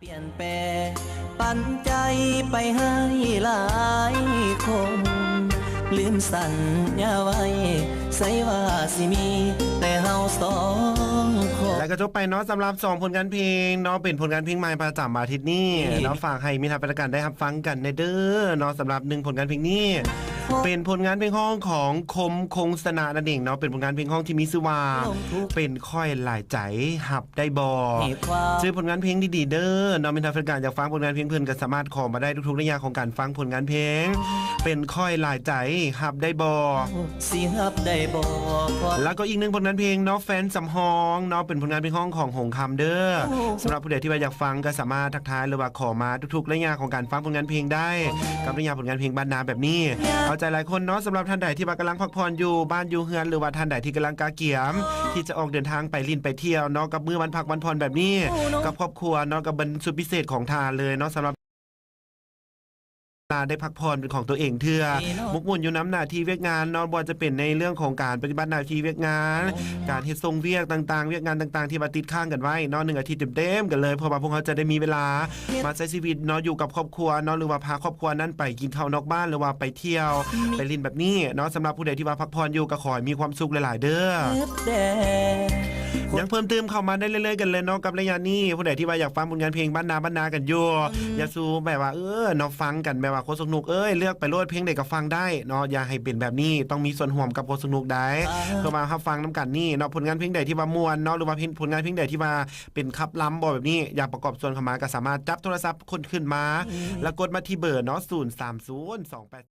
เปลี่ยนแปลงปันใจไปให้หลายคนลืมสัญญาไว้ใส่ว่าสิมีแต่เฮาสองคนแล้วก็จบไปเนาะสำหรับ2ผลงานเพลงเนาะเป็นผลงานเพลงใหม่ประจำอาทิตย์นี้เนาะฝากให้มีทางประกันได้รับฟังกันในเด้อเนาะสำหรับ1ผลงานเพลงนี้เป็นผลงานเพลงห้องของคมคงสนานั่นเองเนาะเป็นผลงานเพลงห้องที่มีชื่อว่าเป็นค่อยหลายใจหับได้บ่ชื่อผลงานเพลงดีๆเด้อเนาะมีทางประกันอยากฟังผลงานเพลงเพิ่นก็สามารถขอมาได้ทุกๆระยะของการฟังผลงานเพลงเป็นค่อยหลายใจหับได้บ่สิหับได้บ่แล้วก็อีก1ผลงานเพลงเนาะแฟนสำฮองเนาะเป็นผลงานเพลงห้องของหงคำเด้อสำหรับผู้ใดที่ว่าอยากฟังก็สามารถทักทายหรือว่าขอมาทุกๆระยะของการฟังผลงานเพลงได้กับระยะผลงานเพลงบ้านนาแบบนี้เข้าใจหลายคนเนาะสำหรับท่านใดที่ว่ากำลังพักผ่อนอยู่บ้านอยู่เฮือนหรือว่าท่านใดที่กำลังกาเกียมที่จะออกเดินทางไปลินไปเที่ยวเนาะกับมื้อวันพักวันผ่อนแบบนี้กับครอบครัวเนาะกับบรรสุดพิเศษของทานเลยเนาะสำหรับได้พักผ่อนเป็นของตัวเองเถื่อมุกมุ่นอยู่น้ำหน้าที่เวียกงานเนาะบ่จะเป็นในเรื่องของการปฏิบัติหน้าที่เวียกงานการเฮ็ดทรงเวียกต่างๆเวียกงานต่างๆที่มาติดข้างกันไว้เนาะ1อาทิตย์เต็มๆกันเลยเพราะว่าพวกเขาจะได้มีเวลามาใช้ชีวิตเนาะอยู่กับครอบครัวเนาะหรือว่าพาครอบครัวนั้นไปกินข้าวนอกบ้านหรือว่าไปเที่ยวไปลินแบบนี้เนาะสำหรับผู้ใดที่ว่าพักผ่อนอยู่ก็ขอให้มีความสุขหลายๆเด้อยังเพิ่มเติมเข้ามาได้เรื่อยๆกันเลยเนาะกับระยะนี้ผู้ใดที่ว่าอยากฟังผลงานเพลงบ้านนากันอยู่อย่าสู้แบบว่าเนาะฟังกันแบบว่าโคสนุกเลือกไปโลดเพลงใดก็ฟังได้เนาะอย่าให้เป็นแบบนี้ต้องมีส่วนร่วมกับโคสนุกได้เพื่อมารับฟังน้ำกันนี่เนาะผลงานเพลงใดที่ว่าม่วนเนาะหรือว่าผลงานเพลงใดที่ว่าเป็นคับล้ำบ่แบบนี้อยากประกอบส่วนเข้ามาก็สามารถจับโทรศัพท์คนขึ้นมาแล้วกดมาที่เบอร์เนาะ03028